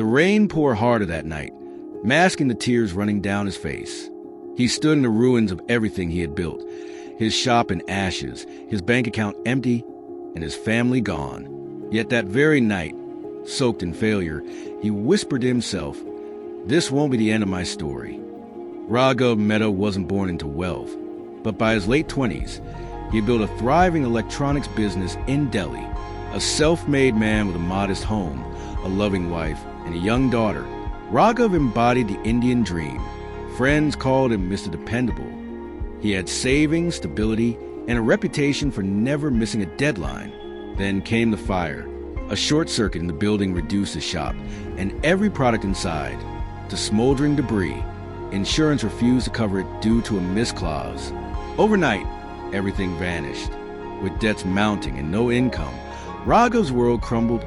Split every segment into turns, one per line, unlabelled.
The rain poured harder that night, masking the tears running down his face. He stood in the ruins of everything he had built, his shop in ashes, his bank account empty, and his family gone. Yet that very night, soaked in failure, he whispered to himself, "This won't be the end of my story." Raghav Mehta wasn't born into wealth, but by his late 20s, he built a thriving electronics business in Delhi. A self-made man with a modest home, a loving wife, and a young daughter, Raghav embodied the Indian dream. Friends called him Mr. Dependable. He had savings, stability, and a reputation for never missing a deadline. Then came the fire. A short circuit in the building reduced his shop, and every product inside to smoldering debris. Insurance refused to cover it due to a miss clause. Overnight, everything vanished. With debts mounting and no income, Raghav's world crumbled.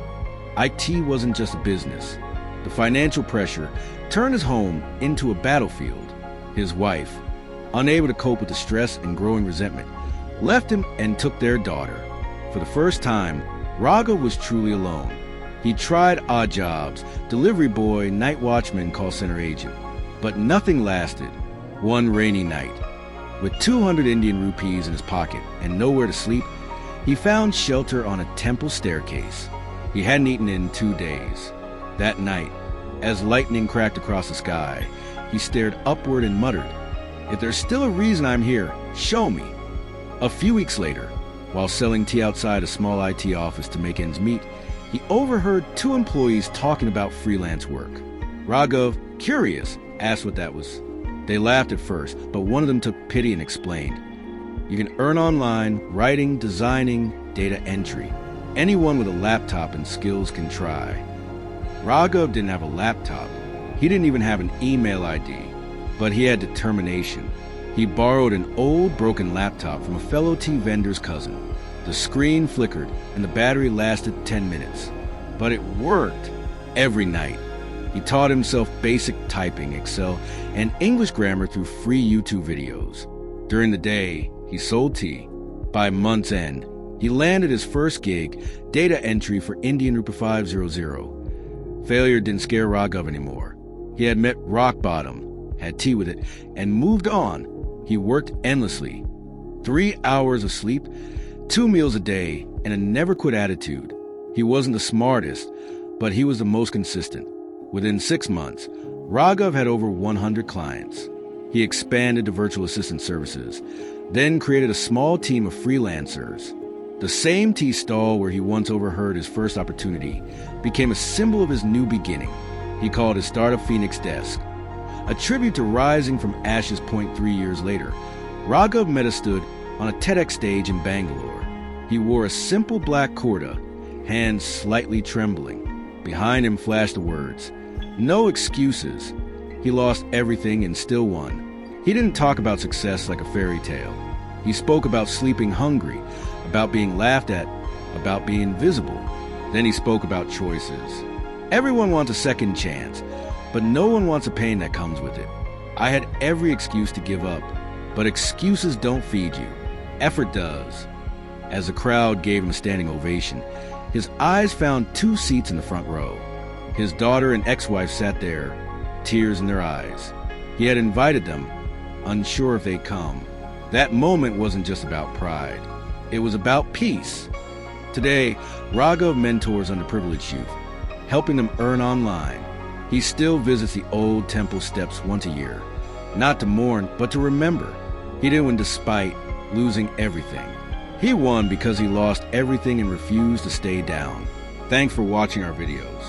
IT wasn't just a business. The financial pressure turned his home into a battlefield. His wife, unable to cope with the stress and growing resentment, left him and took their daughter. For the first time, Raghav was truly alone. He tried odd jobs, delivery boy, night watchman, call center agent. But nothing lasted. One rainy night, with 200 Indian rupees in his pocket and nowhere to sleep, he found shelter on a temple staircase. He hadn't eaten in 2 days. That night, as lightning cracked across the sky, he stared upward and muttered, "If there's still a reason I'm here, show me." A few weeks later, while selling tea outside a small IT office to make ends meet, he overheard 2 employees talking about freelance work. Raghav, curious, asked what that was. They laughed at first, but one of them took pity and explained, "You can earn online, writing, designing, data entry. Anyone with a laptop and skills can try." Raghav didn't have a laptop. He didn't even have an email ID, but he had determination. He borrowed an old, broken laptop from a fellow tea vendor's cousin. The screen flickered, and the battery lasted 10 minutes. But it worked every night. He taught himself basic typing, Excel, and English grammar through free YouTube videos. During the day, he sold tea. By month's end, he landed his first gig, data entry for Indian Rupee 500. Failure didn't scare Raghav anymore. He had met rock bottom, had tea with it, and moved on. He worked endlessly. 3 hours of sleep, 2 meals a day, and a never-quit attitude. He wasn't the smartest, but he was the most consistent. Within 6 months, Raghav had over 100 clients. He expanded to virtual assistant services, then created a small team of freelancers. The same tea stall where he once overheard his first opportunity became a symbol of his new beginning. He called his startup PhoenixDesk. A tribute to rising from ashes. 3 years later, Raghav Mehta stood on a TEDx stage in Bangalore. He wore a simple black kurta, hands slightly trembling. Behind him flashed the words, "No excuses." He lost everything and still won. He didn't talk about success like a fairy tale. He spoke about sleeping hungry, about being laughed at, about being invisible. Then he spoke about choices. Everyone wants a second chance, but no one wants the pain that comes with it. I had every excuse to give up, but excuses don't feed you. Effort does. As the crowd gave him a standing ovation, his eyes found 2 seats in the front row. His daughter and ex-wife sat there, tears in their eyes. He had invited them, unsure if they'd come. That moment wasn't just about pride. It was about peace. Today, Raghav mentors underprivileged youth, helping them earn online. He still visits the old temple steps once a year, not to mourn, but to remember. He didn't win despite losing everything. He won because he lost everything and refused to stay down. Thanks for watching our videos.